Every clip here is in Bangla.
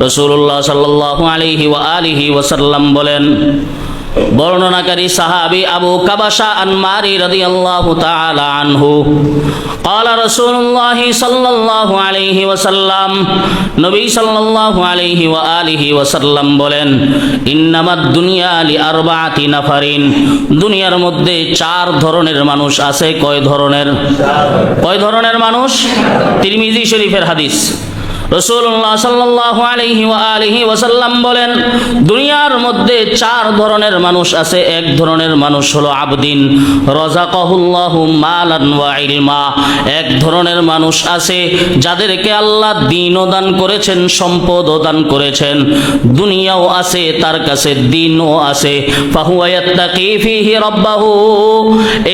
রাসূলুল্লাহ সাল্লাল্লাহু আলাইহি ওয়া আলিহি ওয়াসাল্লাম বলেন, বর্ণনাকারী সাহাবী আবু কাবাশা আনমারি রাদিয়াল্লাহু তাআলা আনহু قال رسول الله صلى الله عليه وسلم নবী সাল্লাল্লাহু আলাইহি ওয়া আলিহি ওয়াসাল্লাম বলেন, ইন্নামাদ দুনিয়া লিআরবাআতি নাফারিন, দুনিয়ার মধ্যে চার ধরনের মানুষ আছে। কয় ধরনের মানুষ? তিরমিজি শরীফের হাদিস। রাসূলুল্লাহ সাল্লাল্লাহু আলাইহি ওয়া আলিহি ওয়াসাল্লাম বলেন, দুনিয়ার মধ্যে চার ধরনের মানুষ আছে। এক ধরনের মানুষ হলো আবদিন রাযাকাহুল্লাহু মালান ওয়া ইলমা, এক ধরনের মানুষ আছে যাদেরকে আল্লাহ দ্বীনও দান করেছেন, সম্পদও দান করেছেন, দুনিয়াও আছে, তার কাছে দ্বীনও আছে। ফাহুয়া ইয়াত্তাকি ফীহি রাব্বাহু,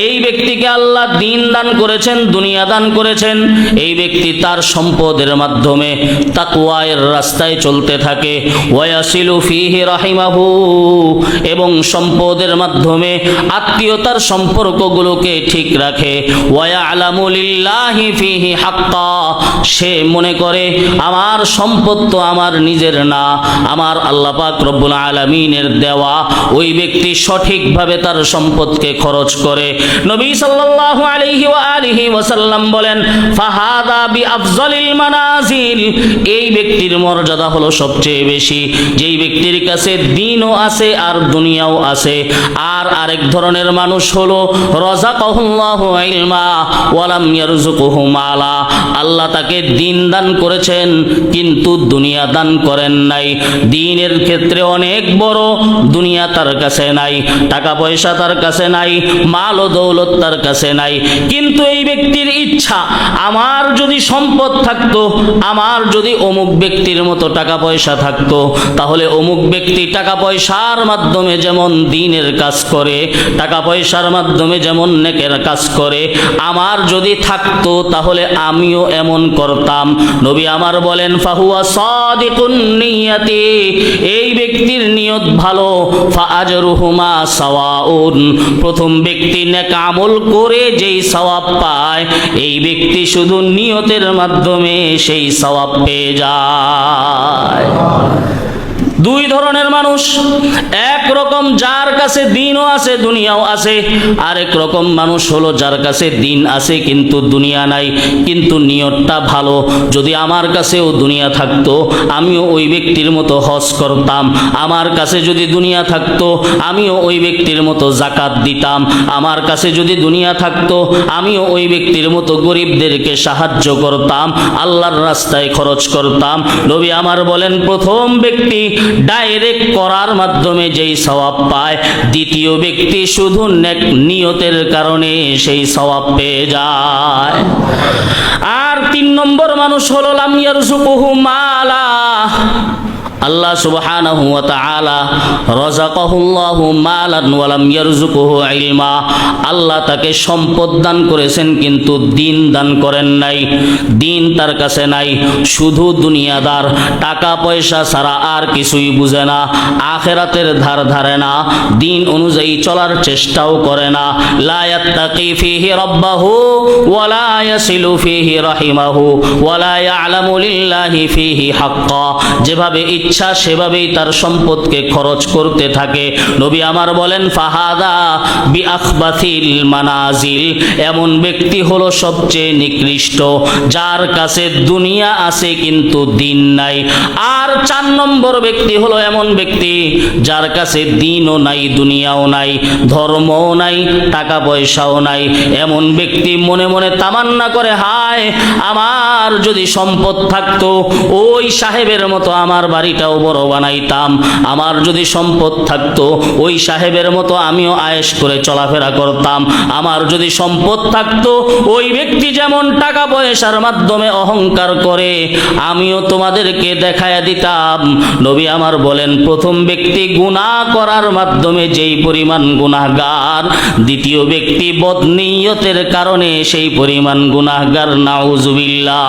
এই ব্যক্তিকে আল্লাহ দ্বীন দান করেছেন, দুনিয়া দান করেছেন। এই ব্যক্তি তার সম্পদের মাধ্যমে তাকওয়ার রাস্তায় চলতে থাকে। ওয়ায়াসিলু ফীহি রাহিমাহু, এবং সম্পদের মাধ্যমে আত্মীয়তার সম্পর্কগুলোকে ঠিক রাখে। ওয়ায়ালামু লিল্লাহি ফীহি হাক্কা, সে মনে করে আমার সম্পদ তো আমার নিজের না, আমার আল্লাহ পাক রব্বুল আলামিনের দেওয়া। ওই ব্যক্তি সঠিকভাবে তার সম্পদকে খরচ করে। নবী সাল্লাল্লাহু আলাইহি ওয়া আলিহি ওয়াসাল্লাম বলেন, ফাহাদা বিআফযালিল মানাজিল, এই ব্যক্তির মর্যাদা হলো সবচেয়ে বেশি, যেই ব্যক্তির কাছে দ্বীনও আছে আর দুনিয়াও আছে। আর আরেক ধরনের মানুষ হলো রাযাকাহুল্লাহু ইলমা ওয়া লাম ইয়ারযুকুহু মালা, আল্লাহ তাকে দ্বীন দান করেছেন কিন্তু দুনিয়া দান করেন নাই। দ্বীনের ক্ষেত্রে অনেক বড়, দুনিয়া তার কাছে নাই, টাকা পয়সা তার কাছে নাই, মাল ও দৌলত তার কাছে নাই। কিন্তু এই ব্যক্তির ইচ্ছা, আমার যদি সম্পদ থাকতো, আমার যদি অমুক ব্যক্তির মতো টাকা পয়সা থাকতো, তাহলে অমুক ব্যক্তি টাকা পয়সার মাধ্যমে যেমন দ্বীনের কাজ করে, টাকা পয়সার মাধ্যমে যেমন নেকের কাজ করে, আমার যদি থাকতো তাহলে আমিও এমন করতাম। নবী আমার বলেন, ফাহুয়া সাদিকুন নিয়াতি, এই ব্যক্তির নিয়ত ভালো। ফাআজরুহুমা সাওয়াউন, প্রথম ব্যক্তি নেক আমল করে যেই সওয়াব পায়, এই ব্যক্তি শুধু নিয়তের মাধ্যমে সেই সওয়াব পেয়ে যায়। দুই ধরনের মানুষ, এক রকম যার কাছে দ্বীনও আছে দুনিয়াও আছে, আরেক রকম মানুষ হলো যার কাছে দ্বীন আছে কিন্তু দুনিয়া নাই, কিন্তু নিয়তটা ভালো। যদি আমার কাছেও দুনিয়া থাকতো আমিও ওই ব্যক্তির মতো হজ করতাম, আমার কাছে যদি দুনিয়া থাকতো আমিও ওই ব্যক্তির মতো যাকাত দিতাম, আমার কাছে যদি দুনিয়া থাকতো আমিও ওই ব্যক্তির মতো গরিবদেরকে সাহায্য করতাম, আল্লাহর রাস্তায় খরচ করতাম। নবী আমার বলেন, প্রথম ব্যক্তি ডাইরেক্ট করার মাধ্যমে যেই সওয়াব পায়, দ্বিতীয় ব্যক্তি শুধু নেক নিয়তের কারণে সেই সওয়াব পেয়ে যায়। আর তিন নম্বর মানুষ হলো লাম ইয়ারযুকুহু মালা, আল্লাহ সুবহানাহু ওয়া তাআলা রাযাকাহুল্লাহু মালান ওয়া লাম ইয়ারযুকুহু ইলমা, আল্লাহ তাকে সম্পদ দান করেছেন কিন্তু দ্বীন দান করেন নাই, দ্বীন তার কাছে নাই, শুধু দুনিয়াদার, টাকা পয়সা ছাড়া আর কিছুই বুঝে না, আখিরাতের ধার ধারে না, দ্বীন অনুযায়ী চলার চেষ্টাও করে না। লা ইয়াত্তাকি ফীহি রাব্বাহু ওয়া লা ইয়াসিলু ফীহি রাহিমাহু ওয়া লা ইয়ালামু লিল্লাহি ফীহি হাক্কা, যেভাবে ইচ্ছা সেভাবেই তার সম্পদকে খরচ করতে থাকে। নবী আমার বলেন, ফাহাদা বিআখবাথিল মানাজিল, এমন ব্যক্তি হলো সবচেয়ে নিকৃষ্ট, যার কাছে দুনিয়া আছে কিন্তু দ্বীন নাই। আর চার নম্বর ব্যক্তি হলো এমন ব্যক্তি যার কাছে দ্বীনও নাই, দুনিয়াও নাই, ধর্মও নাই, টাকা পয়সাও নাই। এমন ব্যক্তি মনে মনে তামান্না করে, হায় আমার যদি সম্পদ থাকতো ওই সাহেবের মতো আমার বাড়িটাও বড় বানাইতাম, আমার যদি সম্পদ থাকতো ওই সাহেবের মতো আমিও আয়েশ করে চলাফেরা করতাম, আমার যদি সম্পদ থাকতো ওই ব্যক্তি যেমন টাকা পয়সার মাধ্যমে অহংকার করে আমিও তোমাদেরকে দেখায়া দিতাম। নবী আমার বলেন, প্রথম ব্যক্তি গুনাহ করার মাধ্যমে যেই পরিমাণ গুনাহগার, দ্বিতীয় ব্যক্তি বদনিয়তের কারণে সেই পরিমাণ গুনাহগার। নাউজুবিল্লাহ।